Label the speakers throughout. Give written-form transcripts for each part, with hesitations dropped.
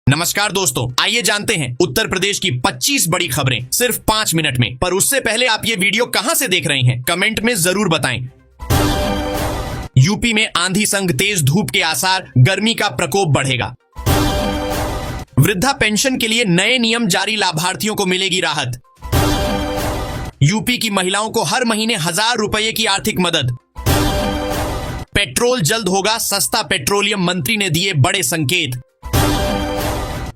Speaker 1: नमस्कार दोस्तों, आइए जानते हैं उत्तर प्रदेश की 25 बड़ी खबरें सिर्फ 5 मिनट में। पर उससे पहले आप ये वीडियो कहां से देख रहे हैं, कमेंट में जरूर बताएं। यूपी में आंधी संग तेज धूप के आसार, गर्मी का प्रकोप बढ़ेगा। वृद्धा पेंशन के लिए नए नियम जारी, लाभार्थियों को मिलेगी राहत। यूपी की महिलाओं को हर महीने 1000 रुपए की आर्थिक मदद। पेट्रोल जल्द होगा सस्ता, पेट्रोलियम मंत्री ने दिए बड़े संकेत।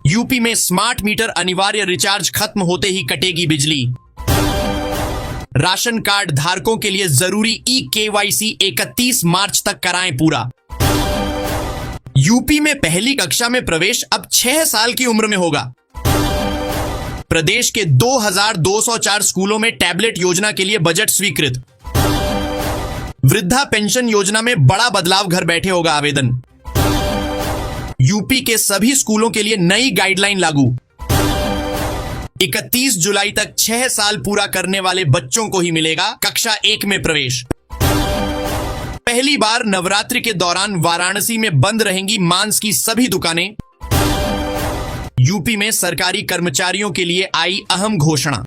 Speaker 1: यूपी में स्मार्ट मीटर अनिवार्य, रिचार्ज खत्म होते ही कटेगी बिजली। राशन कार्ड धारकों के लिए जरूरी ई-केवाईसी 31 मार्च तक कराएं पूरा। यूपी में पहली कक्षा में प्रवेश अब 6 साल की उम्र में होगा। प्रदेश के 2204 स्कूलों में टैबलेट योजना के लिए बजट स्वीकृत। वृद्धा पेंशन योजना में बड़ा बदलाव, घर बैठे होगा आवेदन। यूपी के सभी स्कूलों के लिए नई गाइडलाइन लागू। 31 जुलाई तक 6 साल पूरा करने वाले बच्चों को ही मिलेगा कक्षा 1 में प्रवेश। पहली बार नवरात्रि के दौरान वाराणसी में बंद रहेंगी मांस की सभी दुकानें। यूपी में सरकारी कर्मचारियों के लिए आई अहम घोषणा।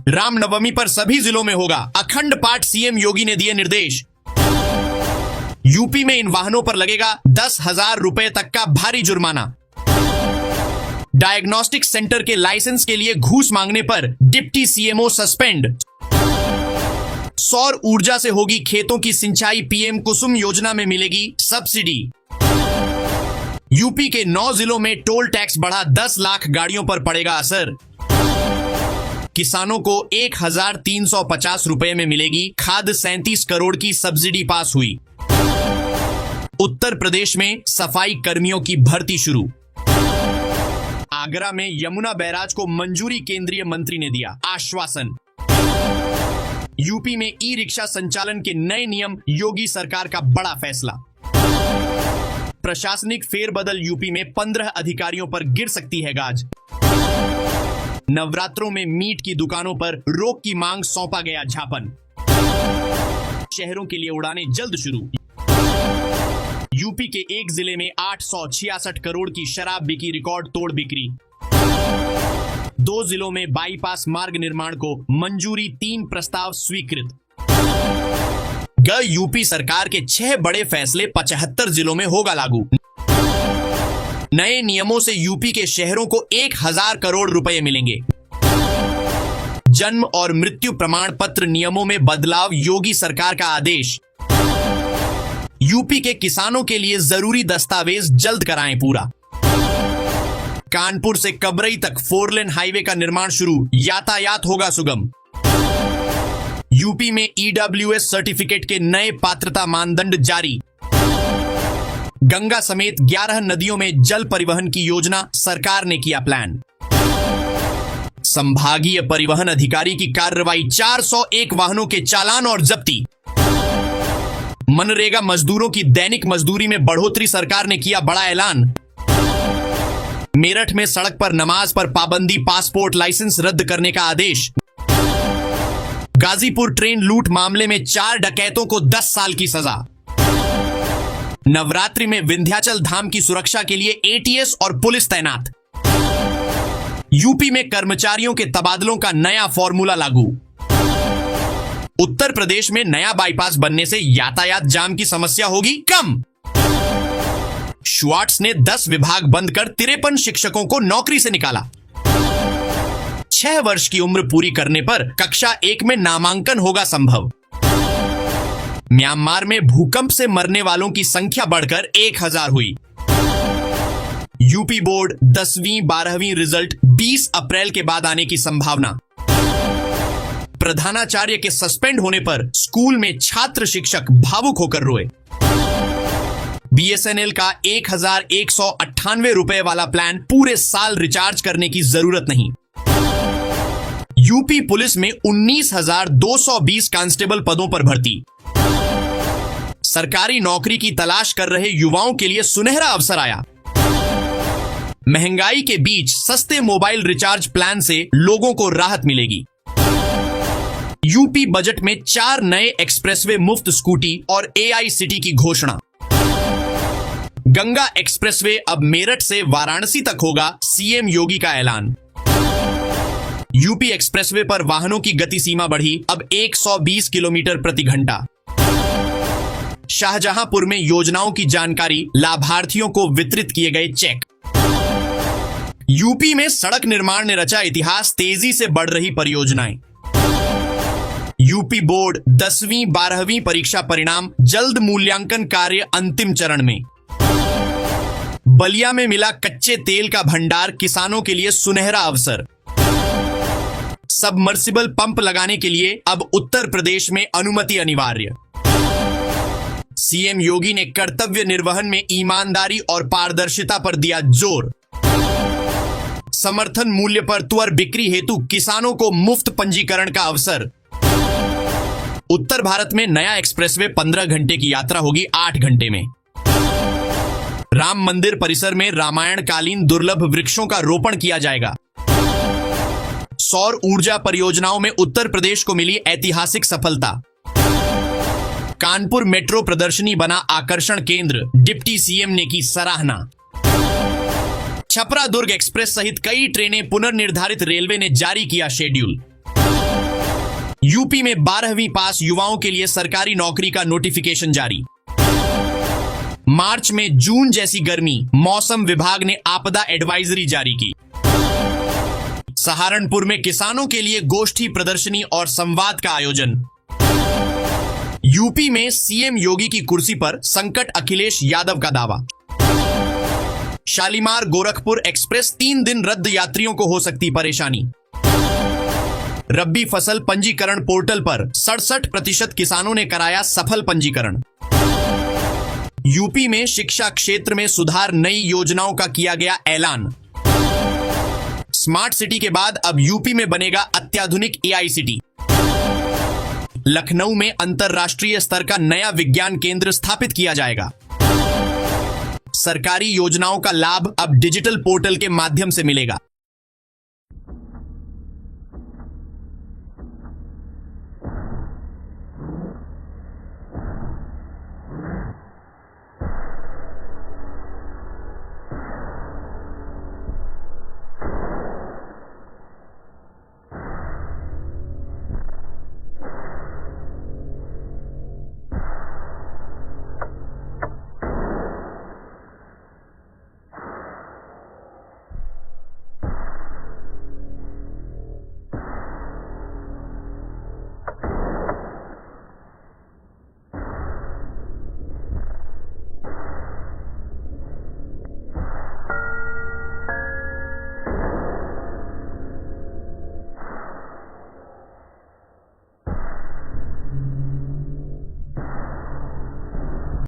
Speaker 1: रामनवमी पर सभी जिलों में होगा अखंड पाठ, सीएम योगी ने दिए निर्देश। यूपी में इन वाहनों पर लगेगा 10,000 रुपए तक का भारी जुर्माना। डायग्नोस्टिक सेंटर के लाइसेंस के लिए घूस मांगने पर डिप्टी सीएमओ सस्पेंड। सौर ऊर्जा से होगी खेतों की सिंचाई, पीएम कुसुम योजना में मिलेगी सब्सिडी। यूपी के 9 जिलों में टोल टैक्स बढ़ा, 10 लाख गाड़ियों पर पड़ेगा असर। किसानों को 1350 रुपए में मिलेगी खाद, 37 करोड़ की सब्सिडी पास हुई। उत्तर प्रदेश में सफाई कर्मियों की भर्ती शुरू। आगरा में यमुना बैराज को मंजूरी, केंद्रीय मंत्री ने दिया आश्वासन। यूपी में ई रिक्शा संचालन के नए नियम, योगी सरकार का बड़ा फैसला। प्रशासनिक फेरबदल, यूपी में 15 अधिकारियों पर गिर सकती है गाज। नवरात्रों में मीट की दुकानों पर रोक की मांग, सौंपा गया झापन। शहरों के लिए उड़ानें जल्द शुरू। यूपी के एक जिले में 866 करोड़ की शराब बिकी, रिकॉर्ड तोड़ बिक्री। 2 जिलों में बाईपास मार्ग निर्माण को मंजूरी, 3 प्रस्ताव स्वीकृत। यूपी सरकार के 6 बड़े फैसले, 75 जिलों में होगा लागू। नए नियमों से यूपी के शहरों को 1000 करोड़ रुपए मिलेंगे। जन्म और मृत्यु प्रमाण पत्र नियमों में बदलाव, योगी सरकार का आदेश। यूपी के किसानों के लिए जरूरी दस्तावेज जल्द कराएं पूरा। कानपुर से कबरई तक 4 लेन हाईवे का निर्माण शुरू, यातायात होगा सुगम। यूपी में ईडब्ल्यूएस सर्टिफिकेट के नए पात्रता मानदंड जारी। गंगा समेत 11 नदियों में जल परिवहन की योजना, सरकार ने किया प्लान। संभागीय परिवहन अधिकारी की कार्रवाई, 401 वाहनों के चालान और जब्ती। मनरेगा मजदूरों की दैनिक मजदूरी में बढ़ोतरी, सरकार ने किया बड़ा ऐलान। मेरठ में सड़क पर नमाज पर पाबंदी, पासपोर्ट लाइसेंस रद्द करने का आदेश। गाजीपुर ट्रेन लूट मामले में 4 डकैतों को 10 साल की सजा। नवरात्रि में विंध्याचल धाम की सुरक्षा के लिए एटीएस और पुलिस तैनात। यूपी में कर्मचारियों के तबादलों का नया फॉर्मूला लागू। उत्तर प्रदेश में नया बाईपास बनने से यातायात जाम की समस्या होगी कम। श्वार्ट्ज ने 10 विभाग बंद कर 53 शिक्षकों को नौकरी से निकाला। 6 वर्ष की उम्र पूरी करने पर कक्षा 1 में नामांकन होगा संभव। म्यांमार में भूकंप से मरने वालों की संख्या बढ़कर 1000 हुई। यूपी बोर्ड 10वीं 12वीं रिजल्ट 20 अप्रैल के बाद आने की संभावना। प्रधानाचार्य के सस्पेंड होने पर स्कूल में छात्र शिक्षक भावुक होकर रोए। बीएसएनएल का 1198 रुपए वाला प्लान, पूरे साल रिचार्ज करने की जरूरत नहीं। यूपी पुलिस में 19,220 कांस्टेबल पदों पर भर्ती। सरकारी नौकरी की तलाश कर रहे युवाओं के लिए सुनहरा अवसर आया। महंगाई के बीच सस्ते मोबाइल रिचार्ज प्लान से लोगों को राहत मिलेगी। यूपी बजट में 4 नए एक्सप्रेसवे, मुफ्त स्कूटी और एआई सिटी की घोषणा। गंगा एक्सप्रेसवे अब मेरठ से वाराणसी तक होगा, सीएम योगी का ऐलान। यूपी एक्सप्रेसवे पर वाहनों की गति सीमा बढ़ी, अब 120 किलोमीटर प्रति घंटा। शाहजहांपुर में योजनाओं की जानकारी, लाभार्थियों को वितरित किए गए चेक। यूपी में सड़क निर्माण ने रचा इतिहास, तेजी से बढ़ रही परियोजनाएं। यूपी बोर्ड 10वीं 12वीं परीक्षा परिणाम, जल्द मूल्यांकन कार्य अंतिम चरण में। बलिया में मिला कच्चे तेल का भंडार, किसानों के लिए सुनहरा अवसर। सबमर्सिबल पंप लगाने के लिए अब उत्तर प्रदेश में अनुमति अनिवार्य। सीएम योगी ने कर्तव्य निर्वहन में ईमानदारी और पारदर्शिता पर दिया जोर। समर्थन मूल्य पर तुअर बिक्री हेतु किसानों को मुफ्त पंजीकरण का अवसर। उत्तर भारत में नया एक्सप्रेसवे 15 घंटे की यात्रा होगी 8 घंटे में। राम मंदिर परिसर में रामायण कालीन दुर्लभ वृक्षों का रोपण किया जाएगा। सौर ऊर्जा परियोजनाओं में उत्तर प्रदेश को मिली ऐतिहासिक सफलता। कानपुर मेट्रो प्रदर्शनी बना आकर्षण केंद्र, डिप्टी सीएम ने की सराहना। छपरा दुर्ग एक्सप्रेस सहित कई ट्रेनें पुनर्निर्धारित, रेलवे ने जारी किया शेड्यूल। यूपी में 12वीं पास युवाओं के लिए सरकारी नौकरी का नोटिफिकेशन जारी। मार्च में जून जैसी गर्मी, मौसम विभाग ने आपदा एडवाइजरी जारी की। सहारनपुर में किसानों के लिए गोष्ठी प्रदर्शनी और संवाद का आयोजन। यूपी में सीएम योगी की कुर्सी पर संकट, अखिलेश यादव का दावा। शालीमार गोरखपुर एक्सप्रेस 3 दिन रद्द, यात्रियों को हो सकती परेशानी। रब्बी फसल पंजीकरण पोर्टल पर 67% किसानों ने कराया सफल पंजीकरण। यूपी में शिक्षा क्षेत्र में सुधार, नई योजनाओं का किया गया ऐलान। स्मार्ट सिटी के बाद अब यूपी में बनेगा अत्याधुनिक एआई सिटी। लखनऊ में अंतरराष्ट्रीय स्तर का नया विज्ञान केंद्र स्थापित किया जाएगा। सरकारी योजनाओं का लाभ अब डिजिटल पोर्टल के माध्यम से मिलेगा।